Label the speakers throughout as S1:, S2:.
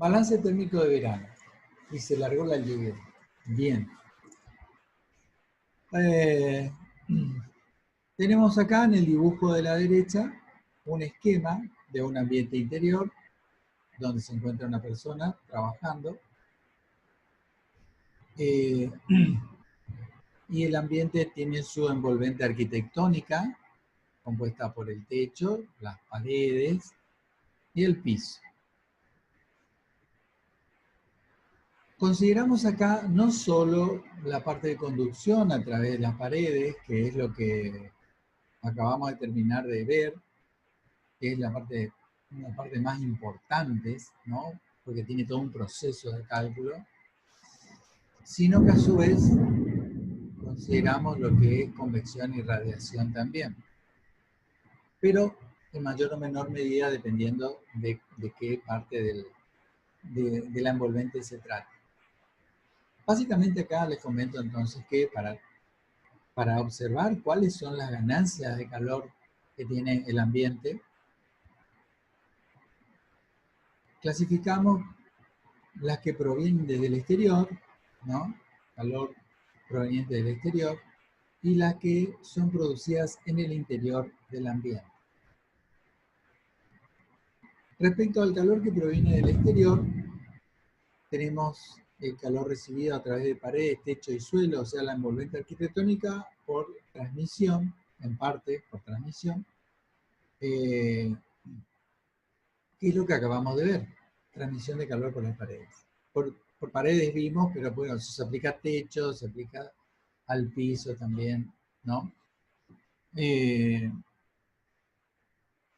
S1: Balance térmico de verano. Y se largó la lluvia. Bien. Tenemos acá en el dibujo de la derecha un esquema de un ambiente interior donde se encuentra una persona trabajando. Y el ambiente tiene su envolvente arquitectónica, compuesta por el techo, las paredes y el piso. Consideramos acá no solo la parte de conducción a través de las paredes, que es lo que acabamos de terminar de ver, que es una parte más importante, ¿no? Porque tiene todo un proceso de cálculo, sino que a su vez consideramos lo que es convección y radiación también. Pero en mayor o menor medida dependiendo de qué parte de la envolvente se trata. Básicamente acá les comento entonces que para observar cuáles son las ganancias de calor que tiene el ambiente, clasificamos las que provienen desde el exterior, ¿no? Calor proveniente del exterior, y las que son producidas en el interior del ambiente. Respecto al calor que proviene del exterior, tenemos el calor recibido a través de paredes, techo y suelo, o sea, la envolvente arquitectónica por transmisión, en parte por transmisión, que es lo que acabamos de ver, transmisión de calor por las paredes. Por paredes vimos, pero bueno, eso se aplica a techo, se aplica al piso también, ¿no?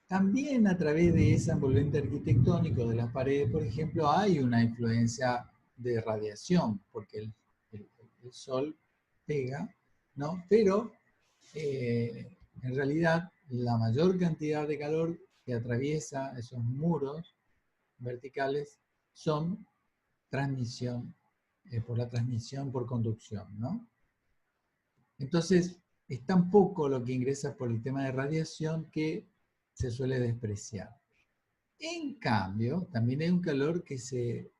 S1: También a través de ese envolvente arquitectónico de las paredes, por ejemplo, hay una influencia de radiación, porque el sol pega, ¿no? Pero en realidad la mayor cantidad de calor que atraviesa esos muros verticales son transmisión, por la transmisión por conducción, ¿no? Entonces, es tan poco lo que ingresa por el tema de radiación que se suele despreciar. En cambio, también hay un calor que se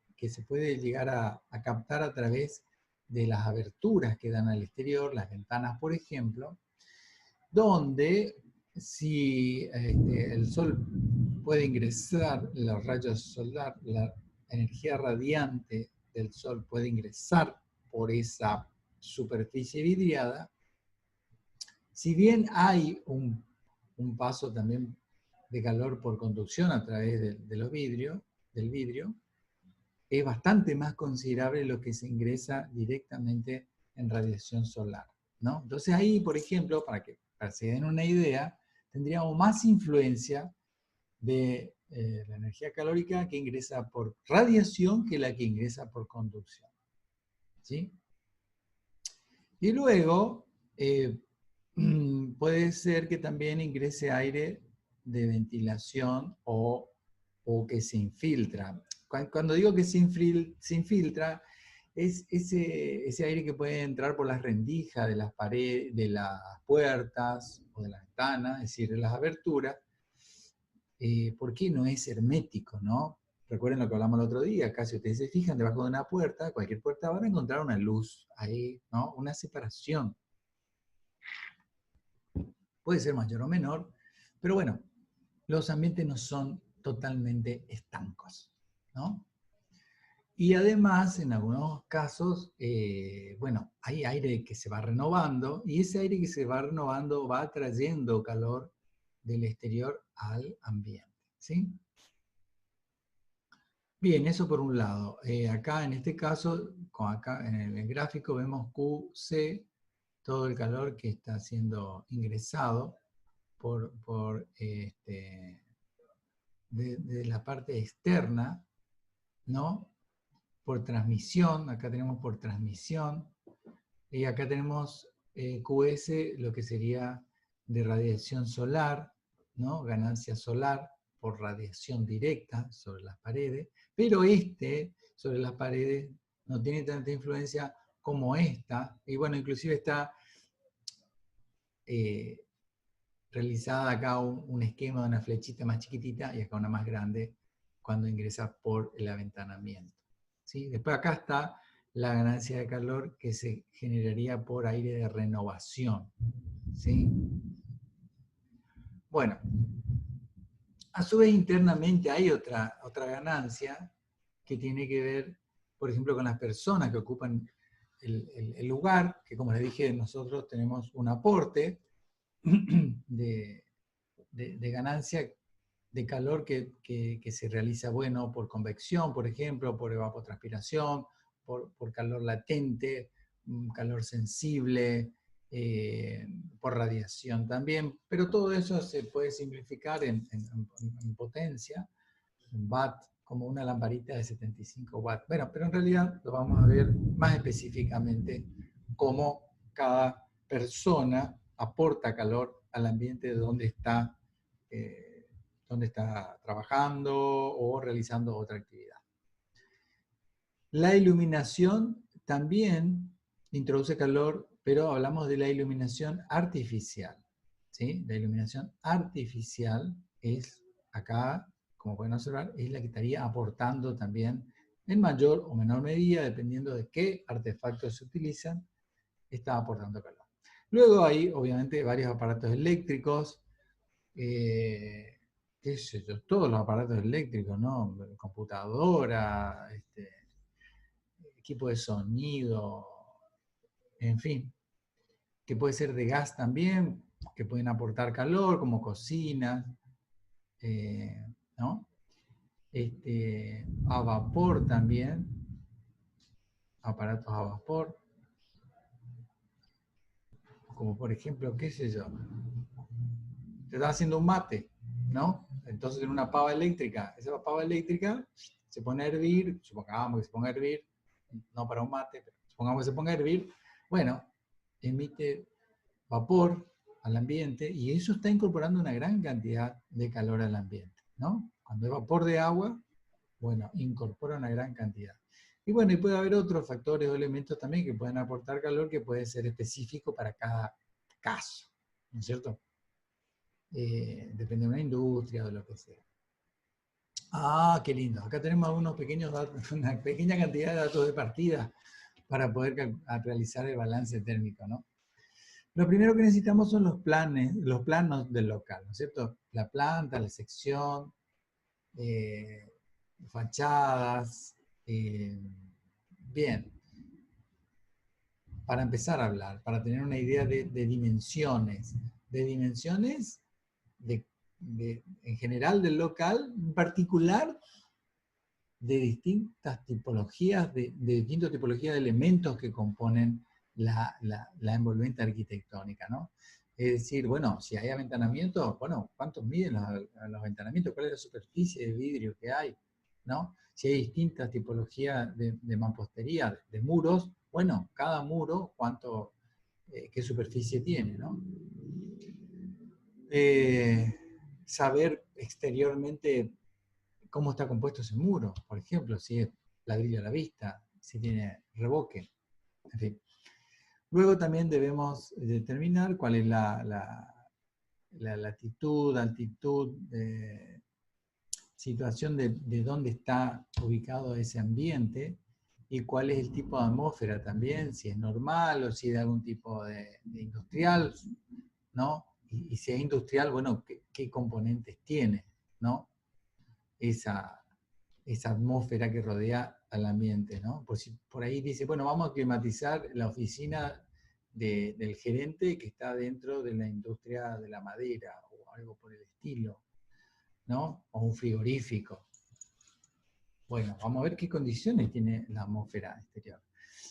S1: puede llegar a captar a través de las aberturas que dan al exterior, las ventanas, por ejemplo, donde si el sol puede ingresar, los rayos solar, la energía radiante del sol puede ingresar por esa superficie vidriada, si bien hay un paso también de calor por conducción a través del vidrio, es bastante más considerable lo que se ingresa directamente en radiación solar, ¿no? Entonces ahí, por ejemplo, para que se den una idea, tendríamos más influencia de la energía calórica que ingresa por radiación que la que ingresa por conducción, ¿sí? Y luego, puede ser que también ingrese aire de ventilación o que se infiltra. Cuando digo que se infiltra, es ese aire que puede entrar por las rendijas de las paredes, de las puertas o de las ventanas, es decir, de las aberturas, porque no es hermético, ¿no? Recuerden lo que hablamos el otro día, acá si ustedes se fijan debajo de una puerta, cualquier puerta van a encontrar una luz ahí, ¿no? Una separación. Puede ser mayor o menor, pero bueno, los ambientes no son totalmente estancos, ¿no? Y además, en algunos casos, bueno, hay aire que se va renovando y ese aire que se va renovando va trayendo calor del exterior al ambiente, ¿sí? Bien, eso por un lado. Acá en este caso, acá en el gráfico vemos QC, todo el calor que está siendo ingresado de la parte externa, ¿no? Por transmisión, acá tenemos por transmisión, y acá tenemos QS, lo que sería de radiación solar, ¿no? Ganancia solar por radiación directa sobre las paredes, pero sobre las paredes no tiene tanta influencia como esta, y bueno, inclusive está realizada acá un esquema de una flechita más chiquitita y acá una más grande, cuando ingresa por el aventanamiento. ¿Sí? Después acá está la ganancia de calor que se generaría por aire de renovación. ¿Sí? Bueno, a su vez internamente hay otra ganancia que tiene que ver, por ejemplo, con las personas que ocupan el lugar, que como les dije, nosotros tenemos un aporte de ganancia de calor que se realiza, bueno, por convección, por ejemplo, por evapotranspiración, por calor latente, calor sensible, por radiación también, pero todo eso se puede simplificar en potencia, en watt, como una lamparita de 75 watts. Bueno, pero en realidad lo vamos a ver más específicamente cómo cada persona aporta calor al ambiente de donde está trabajando o realizando otra actividad. La iluminación también introduce calor, pero hablamos de la iluminación artificial. ¿Sí? La iluminación artificial es, acá, como pueden observar, es la que estaría aportando también en mayor o menor medida, dependiendo de qué artefactos se utilizan, está aportando calor. Luego hay, obviamente, varios aparatos eléctricos, qué sé yo, todos los aparatos eléctricos, ¿no? Computadora, equipo de sonido, en fin, que puede ser de gas también, que pueden aportar calor, como cocinas, ¿no? A vapor también, aparatos a vapor, como por ejemplo, qué sé yo, te estás haciendo un mate, ¿no? Entonces en una pava eléctrica, esa pava eléctrica se pone a hervir, supongamos que se ponga a hervir, no para un mate, pero supongamos que se ponga a hervir, bueno, emite vapor al ambiente y eso está incorporando una gran cantidad de calor al ambiente, ¿no? Cuando es vapor de agua, bueno, incorpora una gran cantidad. Y bueno, y puede haber otros factores o elementos también que pueden aportar calor que puede ser específico para cada caso, ¿no es cierto? Depende de una industria o de lo que sea. Ah, qué lindo. Acá tenemos algunos pequeños datos, una pequeña cantidad de datos de partida para poder realizar el balance térmico, ¿no? Lo primero que necesitamos son los planos del local, ¿no es cierto? La planta, la sección, fachadas. Bien, para empezar a hablar, para tener una idea de dimensiones, en general del local, en particular de distintas tipologías, de distintas tipologías de elementos que componen la envolvente arquitectónica, ¿no? Es decir, bueno, si hay aventanamiento, bueno, ¿cuántos miden los aventanamientos? ¿Cuál es la superficie de vidrio que hay? ¿No? Si hay distintas tipologías de mampostería, de muros, bueno, cada muro, qué superficie tiene, ¿no? Saber exteriormente cómo está compuesto ese muro, por ejemplo, si es ladrillo a la vista, si tiene revoque, en fin. Luego también debemos determinar cuál es la latitud, altitud, situación de dónde está ubicado ese ambiente y cuál es el tipo de atmósfera también, si es normal o si es de algún tipo de industrial, ¿no? Y si es industrial, bueno, ¿qué componentes tiene, ¿no? Esa atmósfera que rodea al ambiente, ¿no? Por ahí dice, bueno, vamos a climatizar la oficina del gerente que está dentro de la industria de la madera o algo por el estilo, ¿no? O un frigorífico. Bueno, vamos a ver qué condiciones tiene la atmósfera exterior.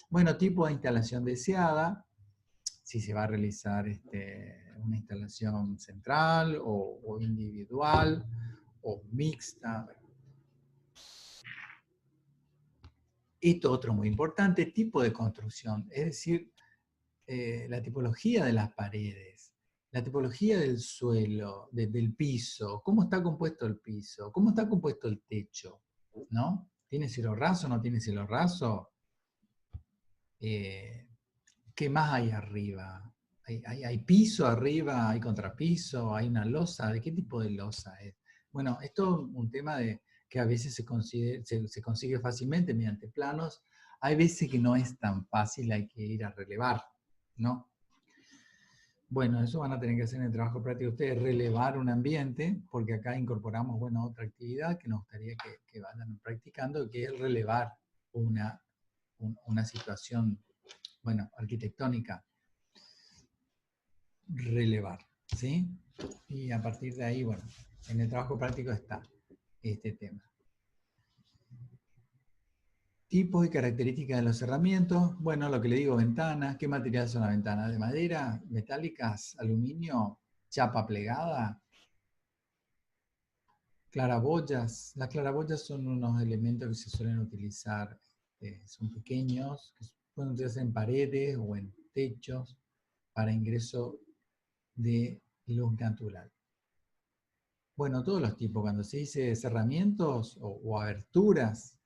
S1: Bueno, tipo de instalación deseada, si se va a realizar una instalación central o individual o mixta. Esto otro muy importante, tipo de construcción, es decir, la tipología de las paredes, la tipología del suelo, del piso, cómo está compuesto el piso, cómo está compuesto el techo, ¿no? ¿Tiene cielo raso, no tiene cielo raso? ¿Qué más hay arriba? ¿Hay piso arriba? ¿Hay contrapiso? ¿Hay una losa? ¿De qué tipo de losa es? Bueno, esto es un tema que a veces se consigue fácilmente mediante planos. Hay veces que no es tan fácil, hay que ir a relevar, ¿no? Bueno, eso van a tener que hacer en el trabajo práctico ustedes, relevar un ambiente, porque acá incorporamos, bueno, otra actividad que nos gustaría que vayan practicando, que es relevar una situación, bueno, arquitectónica. Relevar, ¿sí? Y a partir de ahí, bueno, en el trabajo práctico está este tema. Tipos y características de los cerramientos. Bueno, lo que le digo, ventanas. ¿Qué material son las ventanas? ¿De madera? ¿Metálicas? ¿Aluminio? ¿Chapa plegada? Claraboyas. Las claraboyas son unos elementos que se suelen utilizar, son pequeños, que pueden utilizarse en paredes o en techos para ingreso de luz natural. Bueno, todos los tipos, cuando se dice cerramientos o aberturas,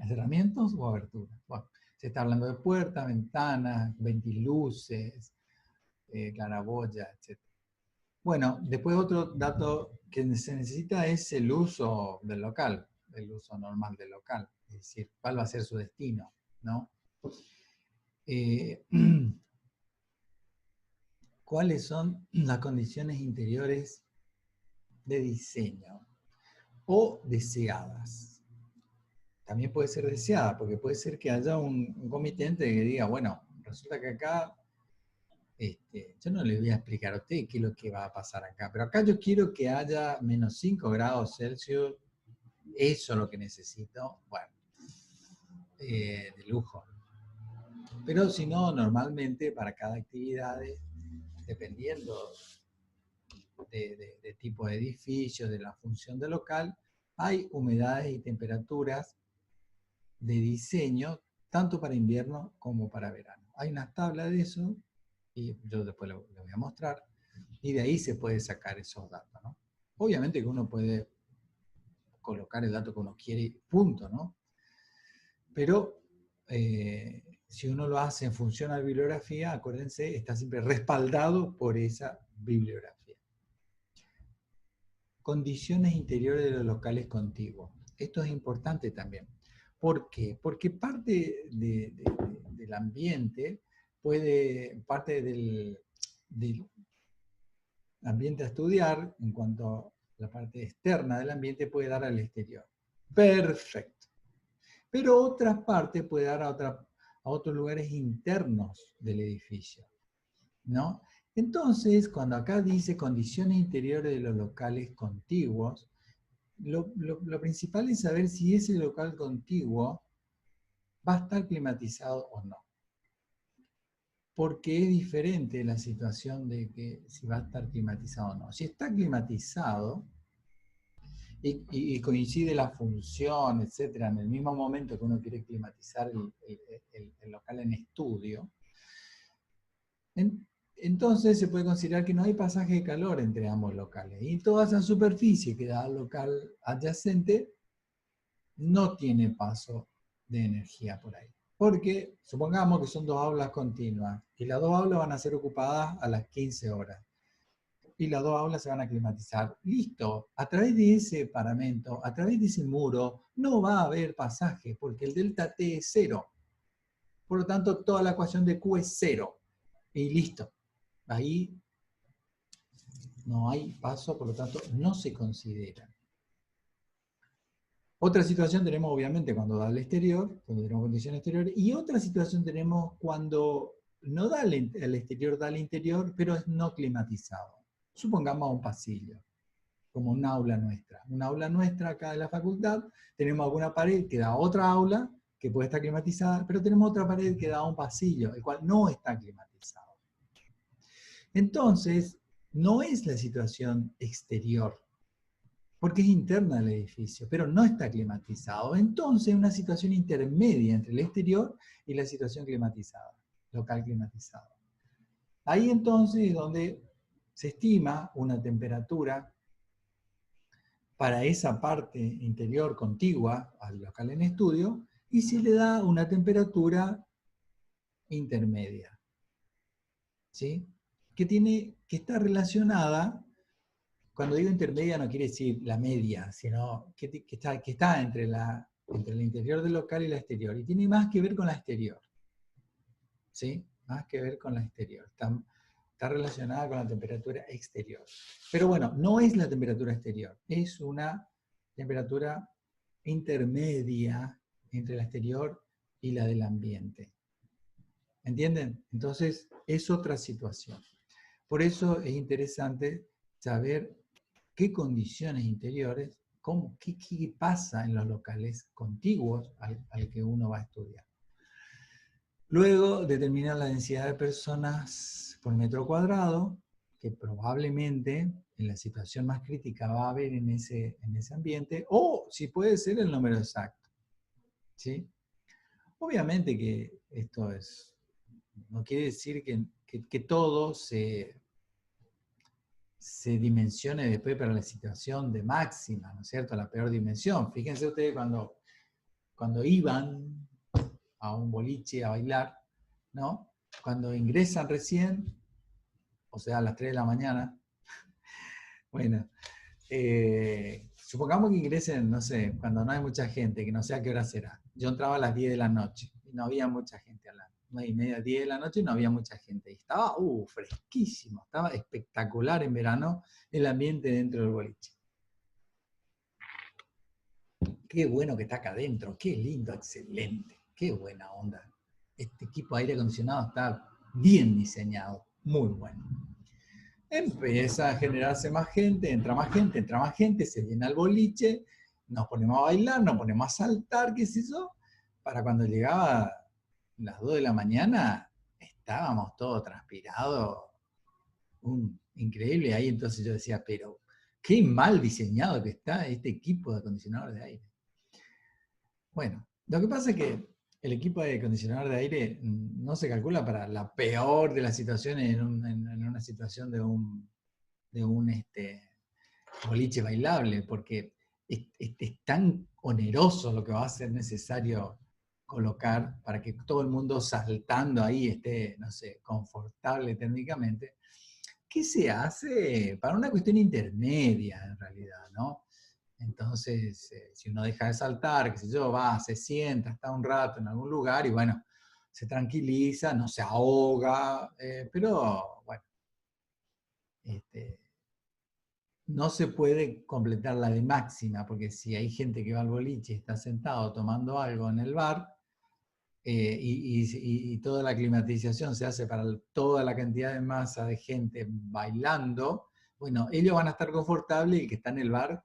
S1: cerramientos o aberturas. Bueno, se está hablando de puertas, ventanas, ventiluces, claraboya, etc. Bueno, después otro dato que se necesita es el uso del local, el uso normal del local, es decir, cuál va a ser su destino, ¿no? ¿Cuáles son las condiciones interiores de diseño o deseadas? También puede ser deseada, porque puede ser que haya un comitente que diga, bueno, resulta que acá, yo no le voy a explicar a usted qué es lo que va a pasar acá, pero acá yo quiero que haya menos 5 grados Celsius, eso es lo que necesito, bueno, de lujo. Pero si no, normalmente para cada actividad, dependiendo de tipo de edificio, de la función del local, hay humedades y temperaturas de diseño, tanto para invierno como para verano. Hay una tabla de eso, y yo después lo voy a mostrar, y de ahí se puede sacar esos datos, ¿no? Obviamente que uno puede colocar el dato que uno quiere, punto, ¿no? Pero si uno lo hace en función a la bibliografía, acuérdense, está siempre respaldado por esa bibliografía. Condiciones interiores de los locales contiguos. Esto es importante también. ¿Por qué? Porque parte del ambiente parte del ambiente a estudiar, en cuanto a la parte externa del ambiente, puede dar al exterior. Perfecto. Pero otra parte puede dar a otros lugares internos del edificio, ¿no? Entonces, cuando acá dice condiciones interiores de los locales contiguos, lo principal es saber si ese local contiguo va a estar climatizado o no. Porque es diferente la situación de que si va a estar climatizado o no. Si está climatizado y coincide la función, etcétera, en el mismo momento que uno quiere climatizar el local en estudio, entonces se puede considerar que no hay pasaje de calor entre ambos locales. Y toda esa superficie que da al local adyacente no tiene paso de energía por ahí. Porque supongamos que son 2 aulas continuas y las 2 aulas van a ser ocupadas a las 15 horas. Y las 2 aulas se van a climatizar. Listo, a través de ese paramento, a través de ese muro, no va a haber pasaje porque el delta T es 0. Por lo tanto, toda la ecuación de Q es 0. Y listo. Ahí no hay paso, por lo tanto, no se considera. Otra situación tenemos, obviamente, cuando da al exterior, cuando tenemos condiciones exteriores, y otra situación tenemos cuando no da al exterior, da al interior, pero es no climatizado. Supongamos un pasillo, como un aula nuestra. Una aula nuestra acá de la facultad, tenemos alguna pared que da a otra aula, que puede estar climatizada, pero tenemos otra pared que da a un pasillo, el cual no está climatizado. Entonces, no es la situación exterior, porque es interna del edificio, pero no está climatizado. Entonces, una situación intermedia entre el exterior y la situación climatizada, local climatizado. Ahí entonces es donde se estima una temperatura para esa parte interior contigua al local en estudio y se le da una temperatura intermedia, ¿sí? Que está relacionada cuando digo intermedia no quiere decir la media, sino que está entre el interior del local y la exterior. Y tiene más que ver con la exterior. ¿Sí? Más que ver con la exterior. Está relacionada con la temperatura exterior. Pero bueno, no es la temperatura exterior. Es una temperatura intermedia entre la exterior y la del ambiente. ¿Entienden? Entonces, es otra situación. Por eso es interesante saber qué condiciones interiores, qué pasa en los locales contiguos al que uno va a estudiar. Luego, determinar la densidad de personas por metro cuadrado, que probablemente en la situación más crítica va a haber en ese ambiente, o si puede ser el número exacto. ¿Sí? Obviamente que esto no quiere decir que todo se dimensione después para la situación de máxima, ¿no es cierto? La peor dimensión. Fíjense ustedes cuando iban a un boliche a bailar, ¿no? Cuando ingresan recién, o sea, a las 3 de la mañana, bueno, supongamos que ingresen, no sé, cuando no hay mucha gente, que no sé a qué hora será. Yo entraba a las 10 de la noche y no había mucha gente a las 9:30, 10 de la noche y no había mucha gente. Y estaba fresquísimo, estaba espectacular en verano el ambiente dentro del boliche. Qué bueno que está acá adentro, qué lindo, excelente, qué buena onda. Este equipo de aire acondicionado está bien diseñado, muy bueno. Empieza a generarse más gente, entra más gente, se llena el boliche, nos ponemos a bailar, nos ponemos a saltar, qué sé yo. Para cuando llegaba las 2 de la mañana, estábamos todos transpirados, increíble. Ahí entonces yo decía, pero qué mal diseñado que está este equipo de acondicionador de aire. Bueno, lo que pasa es que el equipo de acondicionador de aire no se calcula para la peor de las situaciones en una situación de un boliche bailable, porque es tan oneroso lo que va a ser necesario colocar para que todo el mundo saltando ahí esté, no sé, confortable térmicamente, que se hace para una cuestión intermedia en realidad, ¿no? Entonces, si uno deja de saltar, qué sé yo, va, se sienta, está un rato en algún lugar y bueno, se tranquiliza, no se ahoga, pero bueno, no se puede completar la de máxima, porque si hay gente que va al boliche y está sentado tomando algo en el bar, y toda la climatización se hace para toda la cantidad de masa de gente bailando, bueno, ellos van a estar confortables y el que está en el bar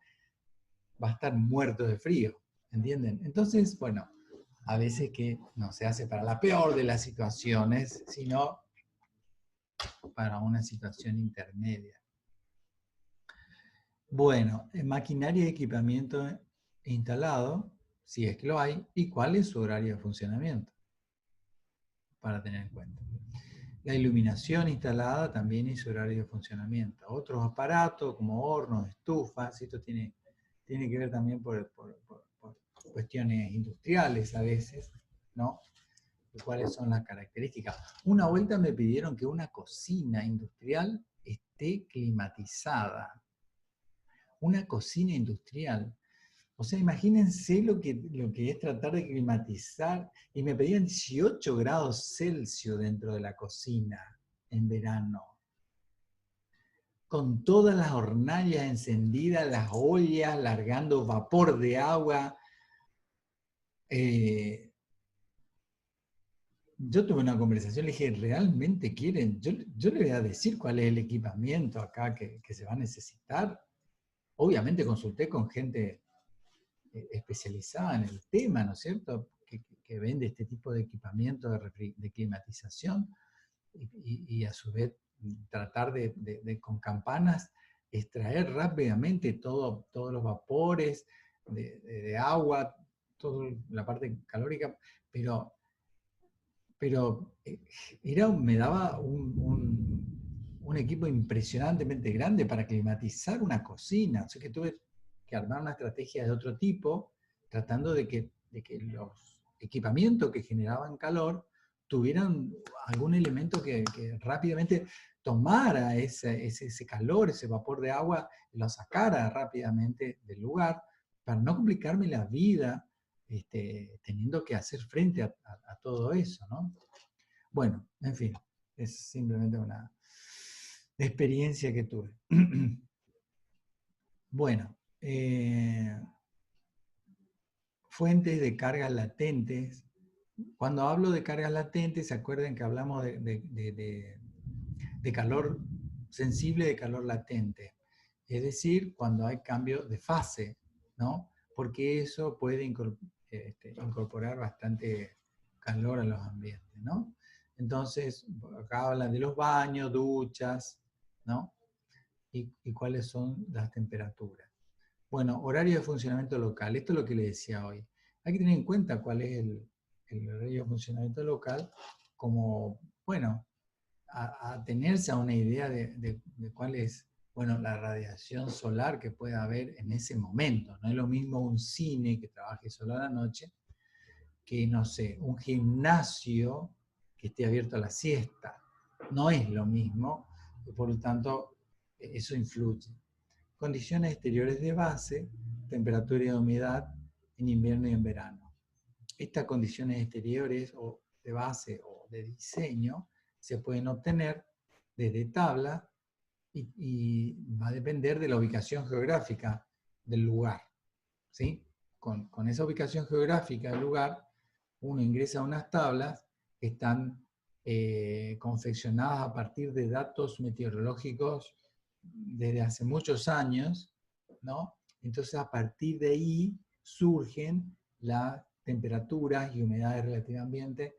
S1: va a estar muerto de frío, ¿entienden? Entonces, bueno, a veces que no se hace para la peor de las situaciones, sino para una situación intermedia. Bueno, maquinaria y equipamiento instalado, si es que lo hay, y cuál es su horario de funcionamiento, para tener en cuenta. La iluminación instalada también y su horario de funcionamiento. Otros aparatos como hornos, estufas, esto tiene que ver también por cuestiones industriales a veces, ¿no? ¿Cuáles son las características? Una vuelta me pidieron que una cocina industrial esté climatizada. Una cocina industrial. O sea, imagínense lo que es tratar de climatizar. Y me pedían 18 grados Celsius dentro de la cocina en verano. Con todas las hornallas encendidas, las ollas largando vapor de agua. Yo tuve una conversación, le dije, ¿realmente quieren? Yo le voy a decir cuál es el equipamiento acá que se va a necesitar. Obviamente consulté con gente especializada en el tema, ¿no es cierto?, que vende este tipo de equipamiento de climatización y a su vez tratar de con campanas extraer rápidamente todos los vapores de agua, toda la parte calórica, pero me daba un equipo impresionantemente grande para climatizar una cocina. O sea que tuve que armar una estrategia de otro tipo, tratando de que los equipamientos que generaban calor tuvieran algún elemento que rápidamente tomara ese calor, ese vapor de agua, y lo sacara rápidamente del lugar, para no complicarme la vida teniendo que hacer frente a todo eso, ¿no? Bueno, en fin, es simplemente una experiencia que tuve. Bueno, fuentes de cargas latentes. Cuando hablo de cargas latentes, se acuerden que hablamos de calor sensible, de calor latente. Es decir, cuando hay cambio de fase, ¿no? Porque eso puede incorporar bastante calor a los ambientes, ¿no? Entonces, acá hablan de los baños, duchas, ¿no? Y cuáles son las temperaturas. Bueno, horario de funcionamiento local. Esto es lo que le decía hoy. Hay que tener en cuenta cuál es el horario de funcionamiento local como, bueno, a tenerse a una idea de cuál es, bueno, la radiación solar que pueda haber en ese momento. No es lo mismo un cine que trabaje solo a la noche que, no sé, un gimnasio que esté abierto a la siesta. No es lo mismo, y por lo tanto, eso influye. Condiciones exteriores de base, temperatura y humedad en invierno y en verano. Estas condiciones exteriores o de base o de diseño se pueden obtener desde tabla y va a depender de la ubicación geográfica del lugar, ¿sí? Con esa ubicación geográfica del lugar, uno ingresa a unas tablas que están confeccionadas a partir de datos meteorológicos desde hace muchos años, ¿no? Entonces, a partir de ahí surgen las temperaturas y humedades relativas al ambiente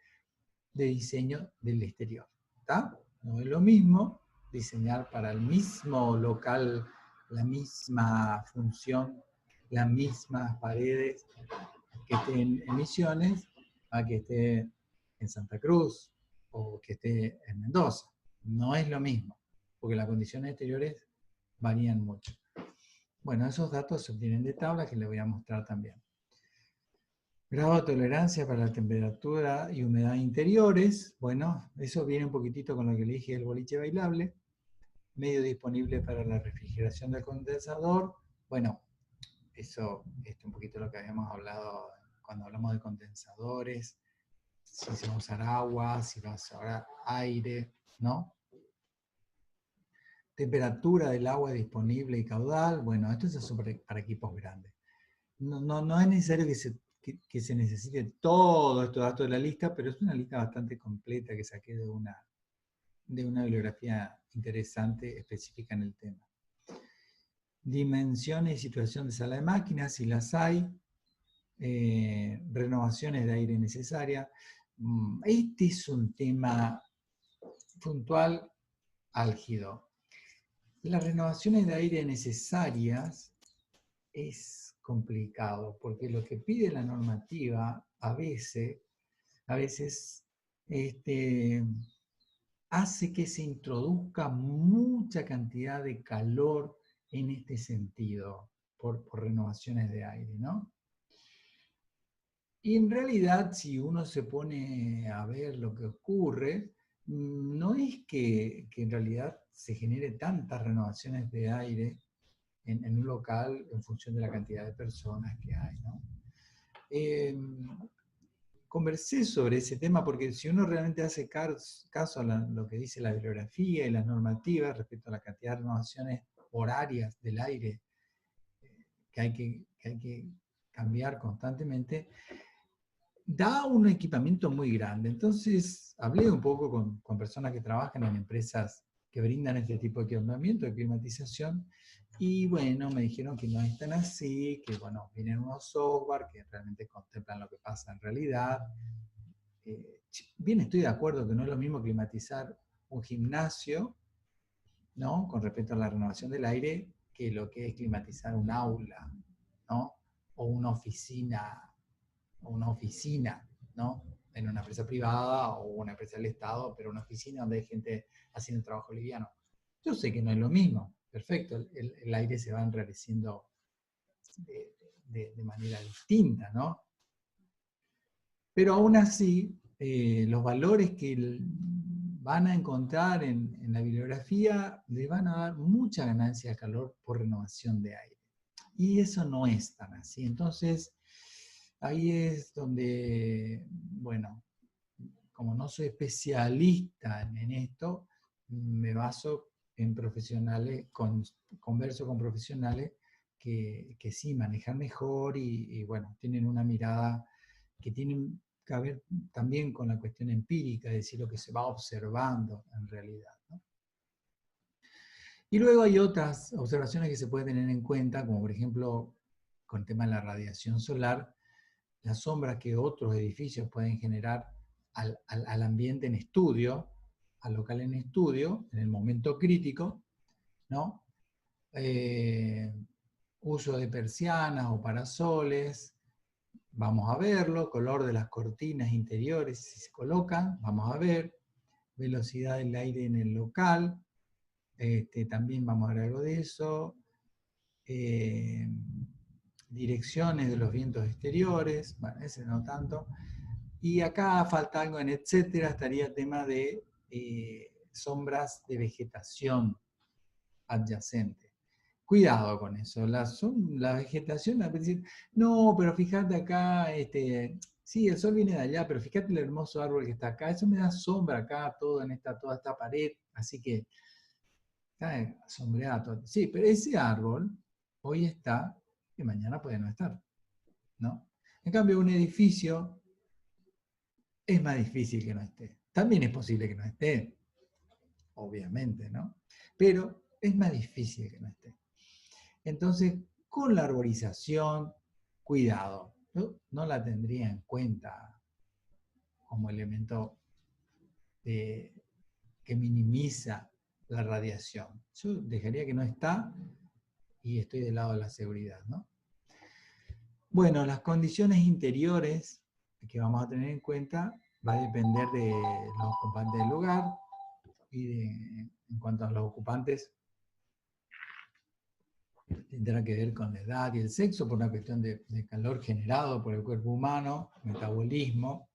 S1: de diseño del exterior. ¿Está? No es lo mismo diseñar para el mismo local, la misma función, las mismas paredes que esté en Misiones, a que esté en Santa Cruz o que esté en Mendoza. No es lo mismo, porque las condiciones exteriores varían mucho. Bueno, esos datos se obtienen de tablas que les voy a mostrar también. Grado de tolerancia para la temperatura y humedad interiores. Bueno, eso viene un poquitito con lo que le dije del boliche bailable. Medio disponible para la refrigeración del condensador. Bueno, eso es un poquito lo que habíamos hablado cuando hablamos de condensadores. Si se va a usar agua, si va a usar aire, ¿no? Temperatura del agua disponible y caudal. Bueno, esto es para equipos grandes. No es necesario que se necesite todos estos datos de la lista, pero es una lista bastante completa que saqué de una bibliografía interesante específica en el tema. Dimensiones y situación de sala de máquinas, si las hay. Renovaciones de aire necesarias. Este es un tema puntual álgido. Las renovaciones de aire necesarias es complicado, porque lo que pide la normativa a veces hace que se introduzca mucha cantidad de calor en este sentido, por renovaciones de aire, ¿no? Y en realidad, si uno se pone a ver lo que ocurre, no es que en realidad se genere tantas renovaciones de aire en un local en función de la cantidad de personas que hay, ¿no? Conversé sobre ese tema porque si uno realmente hace caso a lo que dice la bibliografía y las normativas respecto a la cantidad de renovaciones horarias del aire que hay que cambiar constantemente, da un equipamiento muy grande. Entonces, hablé un poco con personas que trabajan en empresas que brindan este tipo de equipamiento, de climatización, y bueno, me dijeron que no es tan así, que bueno, vienen unos software que realmente contemplan lo que pasa en realidad. Bien, estoy de acuerdo que no es lo mismo climatizar un gimnasio, ¿no? Con respecto a la renovación del aire, que lo que es climatizar un aula, ¿no? O una oficina, ¿no? En una empresa privada o una empresa del Estado, pero una oficina donde hay gente haciendo trabajo liviano. Yo sé que no es lo mismo, perfecto, el aire se va enrareciendo de manera distinta, ¿no? Pero aún así, los valores que van a encontrar en la bibliografía le van a dar mucha ganancia de calor por renovación de aire. Y eso no es tan así. Entonces, ahí es donde, bueno, como no soy especialista en esto, me baso en profesionales, converso con profesionales que sí manejan mejor y, bueno, tienen una mirada que tienen que ver también con la cuestión empírica, es decir, lo que se va observando en realidad, ¿no? Y luego hay otras observaciones que se pueden tener en cuenta, como por ejemplo, con el tema de la radiación solar, las sombras que otros edificios pueden generar al ambiente en estudio, al local en estudio, en el momento crítico, ¿no? Uso de persianas o parasoles, vamos a verlo, color de las cortinas interiores si se colocan, vamos a ver, velocidad del aire en el local, también vamos a ver algo de eso, direcciones de los vientos exteriores, bueno, ese no tanto, y acá falta algo en etcétera, estaría el tema de sombras de vegetación adyacente. Cuidado con eso, la vegetación, no, pero fíjate acá, sí, el sol viene de allá, pero fíjate el hermoso árbol que está acá, eso me da sombra acá, toda esta pared, así que está sombreado. Sí, pero ese árbol hoy está y mañana puede no estar, ¿no? En cambio, un edificio es más difícil que no esté. También es posible que no esté, obviamente, ¿no? Pero es más difícil que no esté. Entonces, con la arborización, cuidado. Yo no la tendría en cuenta como elemento que minimiza la radiación. Yo dejaría que no está y estoy del lado de la seguridad, ¿no? Bueno, las condiciones interiores que vamos a tener en cuenta va a depender de los ocupantes del lugar y en cuanto a los ocupantes tendrá que ver con la edad y el sexo por una cuestión de calor generado por el cuerpo humano, metabolismo,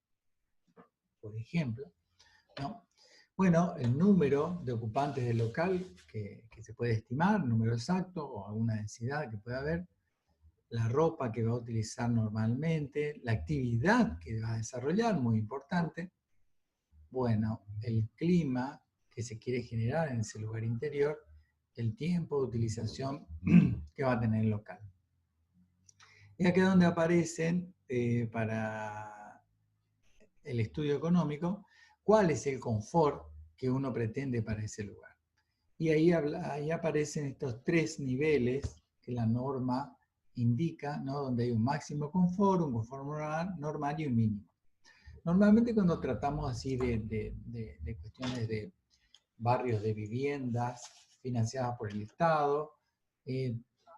S1: por ejemplo, ¿no? Bueno, el número de ocupantes del local que se puede estimar, número exacto o alguna densidad que pueda haber, la ropa que va a utilizar normalmente, la actividad que va a desarrollar, muy importante. Bueno, el clima que se quiere generar en ese lugar interior, el tiempo de utilización que va a tener el local. Y aquí es donde aparecen, para el estudio económico, cuál es el confort que uno pretende para ese lugar. Y ahí aparecen estos 3 niveles que la norma indica, ¿no? Donde hay un máximo confort, un confort normal y un mínimo. Normalmente cuando tratamos así de cuestiones de barrios de viviendas financiadas por el Estado,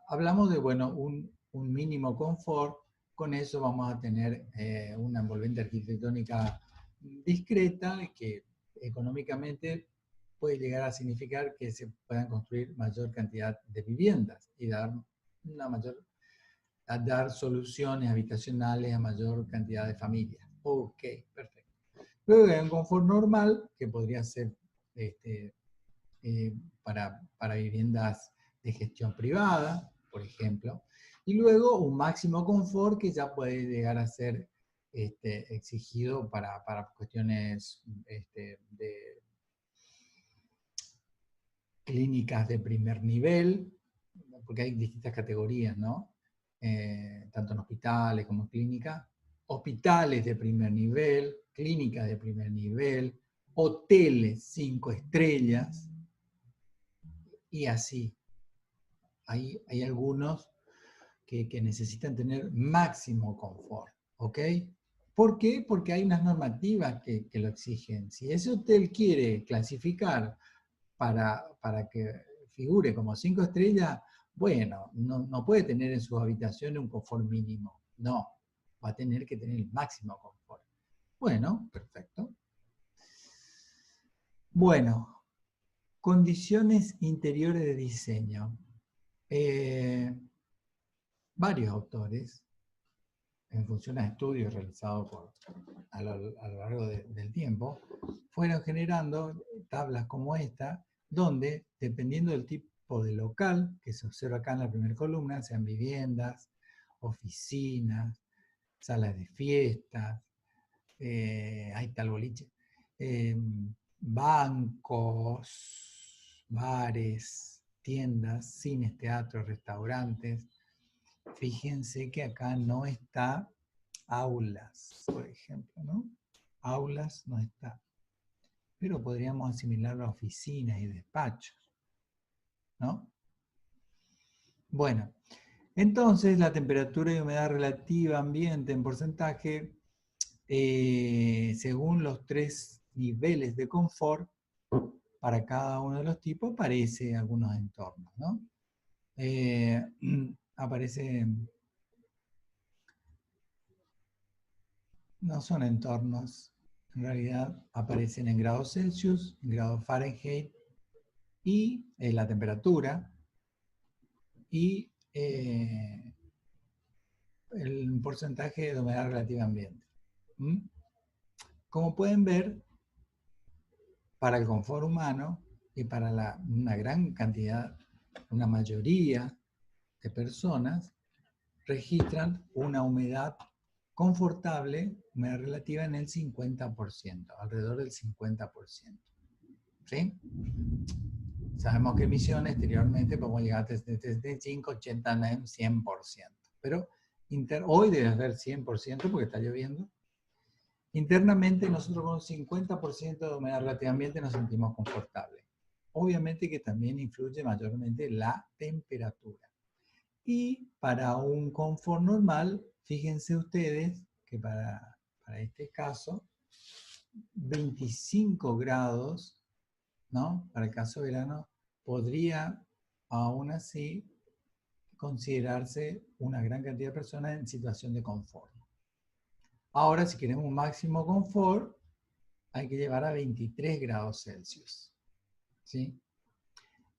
S1: hablamos de, bueno, un mínimo confort. Con eso vamos a tener una envolvente arquitectónica discreta que económicamente puede llegar a significar que se puedan construir mayor cantidad de viviendas y dar soluciones habitacionales a mayor cantidad de familias. Ok, perfecto. Luego hay un confort normal que podría ser para viviendas de gestión privada, por ejemplo, y luego un máximo confort que ya puede llegar a ser exigido para cuestiones de clínicas de primer nivel, porque hay distintas categorías, ¿no? Tanto en hospitales como en clínicas, hospitales de primer nivel, clínicas de primer nivel, hoteles 5 estrellas, y así. Hay algunos que necesitan tener máximo confort, ¿ok? ¿Por qué? Porque hay unas normativas que lo exigen. Si ese hotel quiere clasificar para que figure como 5 estrellas, bueno, no puede tener en sus habitaciones un confort mínimo. No, va a tener que tener el máximo confort. Bueno, perfecto. Bueno, condiciones interiores de diseño. Varios autores en función a estudios realizados a lo largo del tiempo, fueron generando tablas como esta, donde, dependiendo del tipo de local que se observa acá en la primera columna, sean viviendas, oficinas, salas de fiestas, ahí está el boliche, bancos, bares, tiendas, cines, teatros, restaurantes. Fíjense que acá no está aulas, por ejemplo, ¿no? Aulas no está, pero podríamos asimilarlo a oficinas y despachos, ¿no? Bueno, entonces la temperatura y humedad relativa ambiente en porcentaje, según los 3 niveles de confort, para cada uno de los tipos aparece algunos entornos, ¿no? Aparece, no son entornos, en realidad aparecen en grados Celsius, en grados Fahrenheit y la temperatura y el porcentaje de humedad relativa ambiente. ¿Mm? Como pueden ver, para el confort humano y para una gran cantidad, una mayoría de personas, registran una humedad confortable, humedad relativa en el 50%, alrededor del 50%. ¿Sí? Sabemos que emisiones exteriormente podemos llegar a 75, 80, 100%. Pero hoy debe ser 100% porque está lloviendo. Internamente nosotros con un 50% de humedad relativa ambiente nos sentimos confortables. Obviamente que también influye mayormente la temperatura. Y para un confort normal, fíjense ustedes que para este caso, 25 grados, ¿no? Para el caso verano, podría aún así considerarse una gran cantidad de personas en situación de confort. Ahora, si queremos un máximo confort, hay que llevar a 23 grados Celsius. ¿Sí?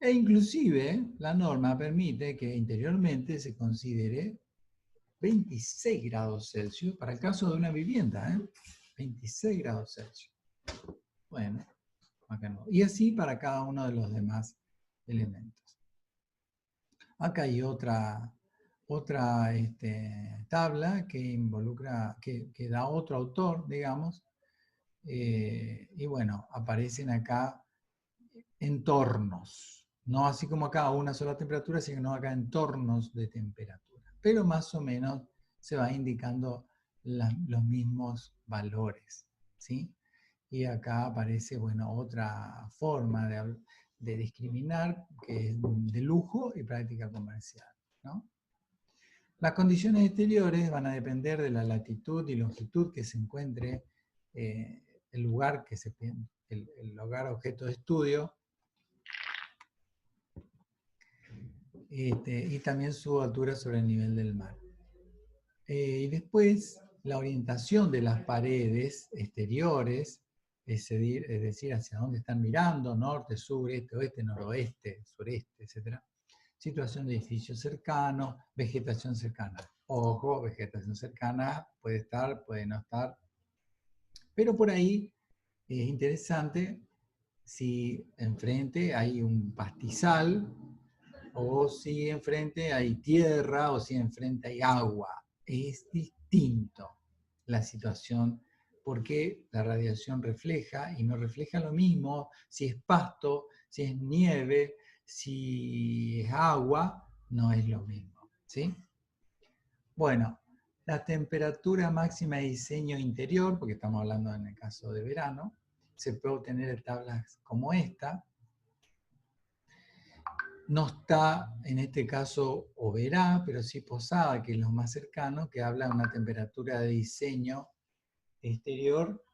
S1: E inclusive la norma permite que interiormente se considere 26 grados Celsius para el caso de una vivienda, ¿eh? 26 grados Celsius. Bueno, acá no. Y así para cada uno de los demás elementos. Acá hay otra tabla que involucra, que da otro autor, digamos, y bueno, aparecen acá entornos, no así como acá a una sola temperatura, sino acá entornos de temperatura. Pero más o menos se va indicando los mismos valores, ¿sí? Y acá aparece, bueno, otra forma de discriminar, que es de lujo y práctica comercial, ¿no? Las condiciones exteriores van a depender de la latitud y longitud que se encuentre el lugar el lugar objeto de estudio, y también su altura sobre el nivel del mar. Y después, la orientación de las paredes exteriores, es decir, hacia dónde están mirando, norte, sur, este, oeste, noroeste, sureste, etc. Situación de edificios cercanos, vegetación cercana. Ojo, vegetación cercana puede estar, puede no estar. Pero por ahí es interesante si enfrente hay un pastizal, o si enfrente hay tierra, o si enfrente hay agua. Es distinto la situación porque la radiación refleja y no refleja lo mismo si es pasto, si es nieve, si es agua, no es lo mismo, ¿sí? Bueno, la temperatura máxima de diseño interior, porque estamos hablando en el caso de verano, se puede obtener en tablas como esta. No está en este caso Oberá, pero sí Posada, que es lo más cercano, que habla de una temperatura de diseño exterior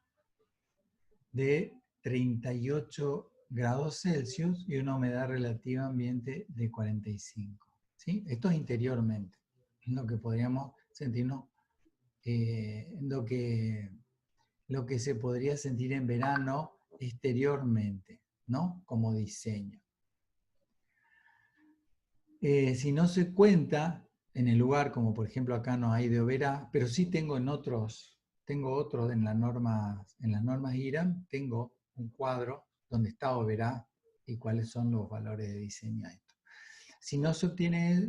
S1: de 38 grados Celsius y una humedad relativa ambiente de 45. ¿Sí? Esto es interiormente, lo que podríamos sentirnos, lo que se podría sentir en verano exteriormente, ¿no? Como diseño. Si no se cuenta en el lugar, como por ejemplo acá no hay de Oberá, pero sí tengo tengo otros en las normas IRAM, tengo un cuadro donde está Oberá y cuáles son los valores de diseño a esto. Si no se obtiene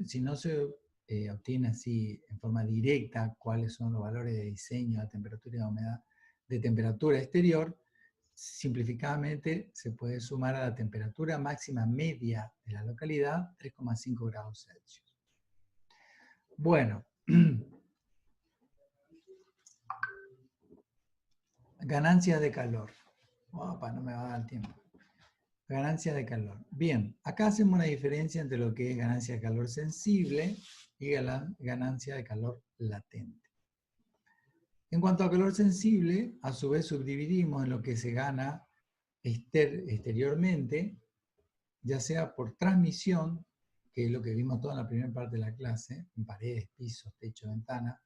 S1: así en forma directa cuáles son los valores de diseño de temperatura y de humedad, de temperatura exterior, simplificadamente se puede sumar a la temperatura máxima media de la localidad 3,5 grados Celsius. Bueno, ganancias de calor. Opa, no me va a dar tiempo. Ganancia de calor. Bien, acá hacemos una diferencia entre lo que es ganancia de calor sensible y ganancia de calor latente. En cuanto a calor sensible, a su vez subdividimos en lo que se gana exteriormente, ya sea por transmisión, que es lo que vimos toda en la primera parte de la clase, en paredes, pisos, techo, ventana,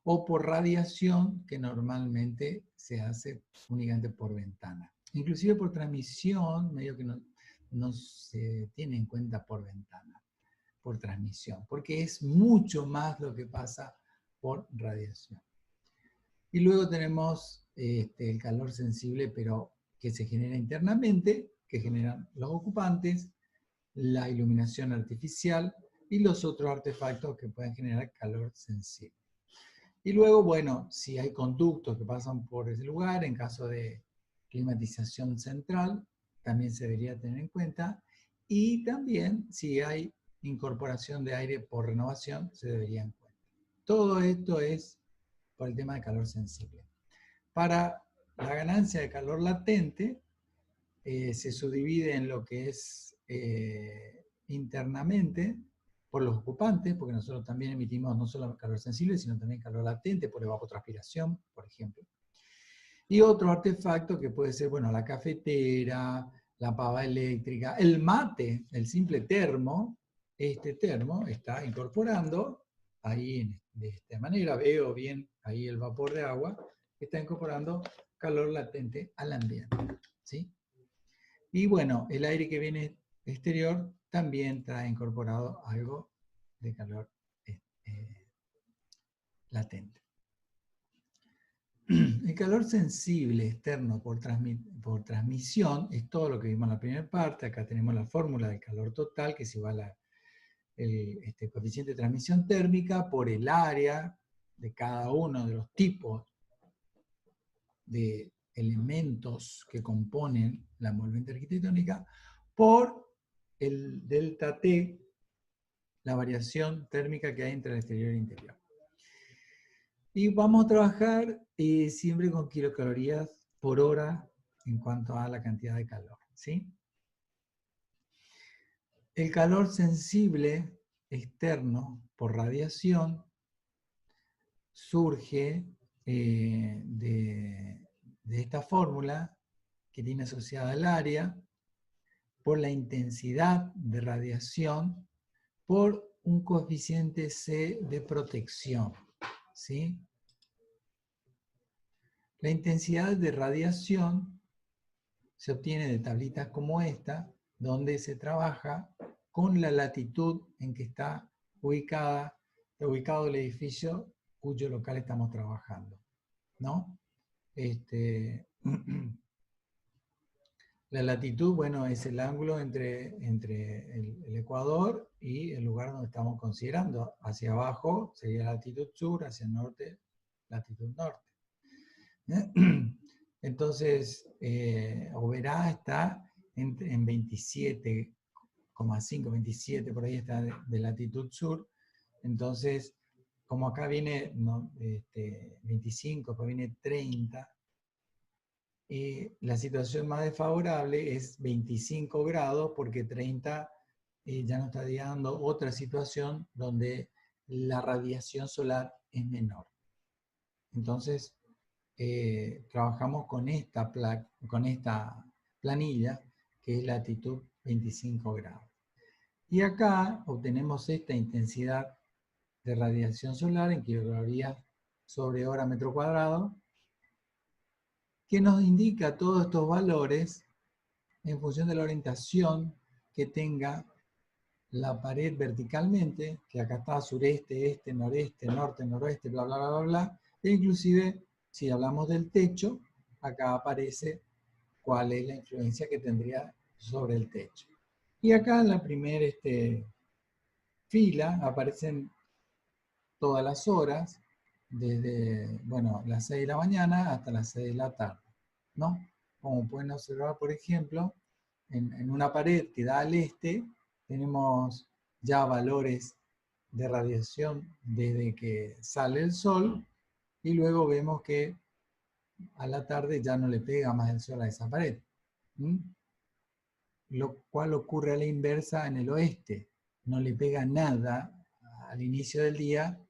S1: o por radiación, que normalmente se hace únicamente por ventana. Inclusive por transmisión, medio que no se tiene en cuenta por ventana, por transmisión, porque es mucho más lo que pasa por radiación. Y luego tenemos el calor sensible, pero que se genera internamente, que generan los ocupantes, la iluminación artificial y los otros artefactos que pueden generar calor sensible. Y luego, bueno, si hay conductos que pasan por ese lugar, en caso de climatización central, también se debería tener en cuenta. Y también, si hay incorporación de aire por renovación, se debería en cuenta. Todo esto es por el tema de calor sensible. Para la ganancia de calor latente, se subdivide en lo que es internamente, por los ocupantes, porque nosotros también emitimos no solo calor sensible, sino también calor latente por evapotranspiración, por ejemplo. Y otro artefacto que puede ser, bueno, la cafetera, la pava eléctrica, el mate, el simple termo. Este termo está incorporando, ahí de esta manera, veo bien ahí el vapor de agua, está incorporando calor latente al ambiente, ¿sí? Y bueno, el aire que viene exterior también trae incorporado algo de calor latente. El calor sensible externo por transmisión es todo lo que vimos en la primera parte. Acá tenemos la fórmula del calor total, que es igual a el coeficiente de transmisión térmica por el área de cada uno de los tipos de elementos que componen la envolvente arquitectónica por el delta T, la variación térmica que hay entre el exterior e interior. Y vamos a trabajar siempre con kilocalorías por hora en cuanto a la cantidad de calor, ¿sí? El calor sensible externo por radiación surge de esta fórmula que tiene asociada el área por la intensidad de radiación por un coeficiente C de protección, ¿sí? La intensidad de radiación se obtiene de tablitas como esta, donde se trabaja con la latitud en que está ubicado el edificio cuyo local estamos trabajando, ¿no? La latitud, bueno, es el ángulo entre el ecuador y el lugar donde estamos considerando. Hacia abajo sería latitud sur, hacia el norte, latitud norte. Entonces, Oberá está en 27,5, 27, por ahí está de latitud sur. Entonces, como acá viene 25, acá viene 30, la situación más desfavorable es 25 grados porque 30 ya nos está dando otra situación donde la radiación solar es menor. Entonces, trabajamos con esta planilla que es latitud 25 grados. Y acá obtenemos esta intensidad de radiación solar en kilocalorías sobre hora metro cuadrado, que nos indica todos estos valores en función de la orientación que tenga la pared verticalmente, que acá está sureste, este, noreste, norte, noroeste, bla, bla, bla, bla, bla, e inclusive, si hablamos del techo, acá aparece cuál es la influencia que tendría sobre el techo. Y acá en la primera fila aparecen todas las horas, desde, bueno, las 6 de la mañana hasta las 6 de la tarde, ¿no? Como pueden observar, por ejemplo, en una pared que da al este, tenemos ya valores de radiación desde que sale el sol, y luego vemos que a la tarde ya no le pega más el sol a esa pared. ¿Mm? Lo cual ocurre a la inversa en el oeste. No le pega nada al inicio del día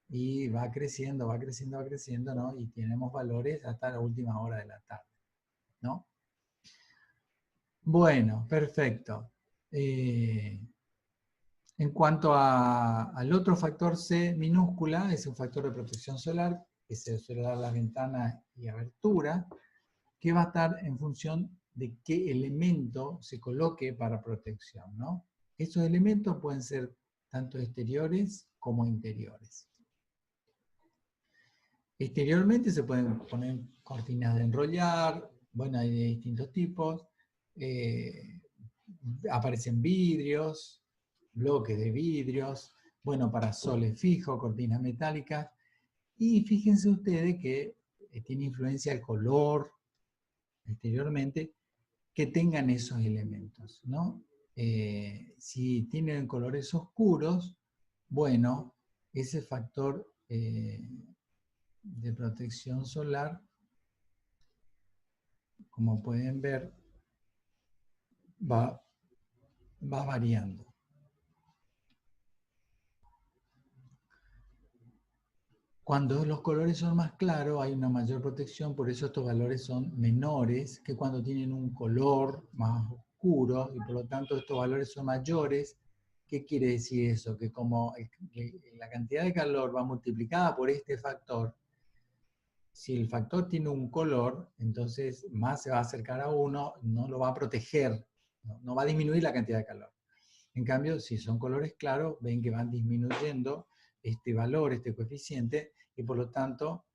S1: y va creciendo, va creciendo, va creciendo, ¿no? Y tenemos valores hasta la última hora de la tarde, ¿no? Bueno, perfecto. En cuanto al otro factor C minúscula, es un factor de protección solar que se suele dar a las ventanas y aberturas, que va a estar en función de qué elemento se coloque para protección, ¿no? Esos elementos pueden ser tanto exteriores como interiores. Exteriormente se pueden poner cortinas de enrollar, bueno, hay de distintos tipos, aparecen vidrios, bloques de vidrios, bueno, parasoles fijos, cortinas metálicas, y fíjense ustedes que tiene influencia el color exteriormente, que tengan esos elementos, ¿no? Si tienen colores oscuros, bueno, ese factor de protección solar, como pueden ver, va variando. Cuando los colores son más claros hay una mayor protección, por eso estos valores son menores que cuando tienen un color más oscuro, y por lo tanto estos valores son mayores. ¿Qué quiere decir eso? Que como la cantidad de calor va multiplicada por este factor, si el factor tiene un color, entonces más se va a acercar a uno, no lo va a proteger, no va a disminuir la cantidad de calor. En cambio, si son colores claros, ven que van disminuyendo este valor, este coeficiente, y por lo tanto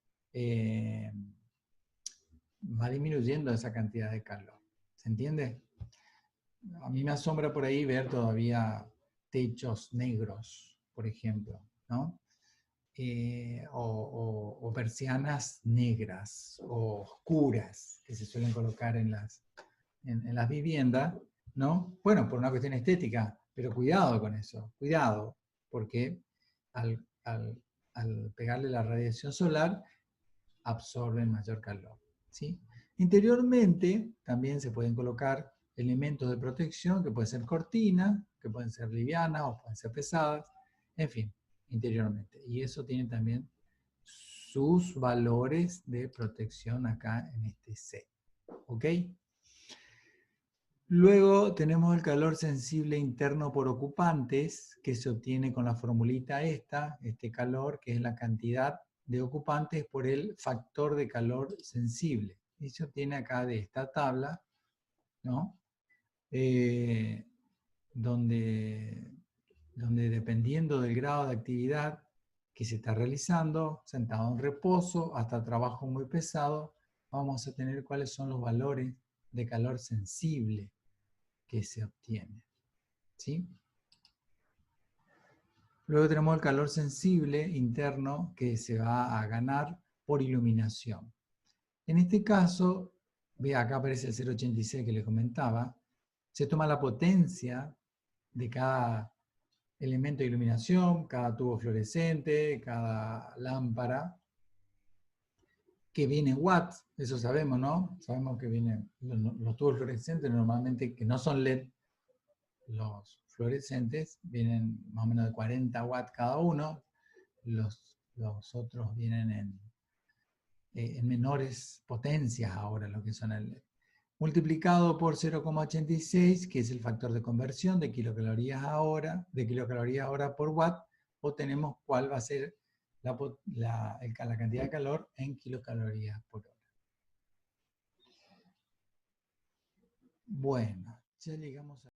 S1: va disminuyendo esa cantidad de calor. ¿Se entiende? A mí me asombra por ahí ver todavía techos negros, por ejemplo, ¿no? O persianas negras o oscuras que se suelen colocar en las viviendas, ¿no? Bueno, por una cuestión estética, pero cuidado con eso, cuidado, porque al pegarle la radiación solar absorben mayor calor, ¿sí? Interiormente también se pueden colocar elementos de protección que pueden ser cortinas, que pueden ser livianas o pueden ser pesadas, en fin, interiormente. Y eso tiene también sus valores de protección acá en este C. ¿Ok? Luego tenemos el calor sensible interno por ocupantes, que se obtiene con la formulita este calor, que es la cantidad de ocupantes por el factor de calor sensible. Y se obtiene acá de esta tabla, ¿no? Donde dependiendo del grado de actividad que se está realizando, sentado en reposo, hasta trabajo muy pesado, vamos a tener cuáles son los valores de calor sensible que se obtiene, ¿sí? Luego tenemos el calor sensible interno que se va a ganar por iluminación. En este caso, ve acá aparece el 0,86 que les comentaba, se toma la potencia de cada elemento de iluminación, cada tubo fluorescente, cada lámpara, que viene en watts, eso sabemos, ¿no? Sabemos que vienen los tubos fluorescentes normalmente, que no son LED, los fluorescentes vienen más o menos de 40 watts cada uno, los otros vienen en menores potencias ahora, lo que son el LED. Multiplicado por 0,86, que es el factor de conversión de kilocalorías hora por watt, obtenemos cuál va a ser la cantidad de calor en kilocalorías por hora. Bueno, ya llegamos a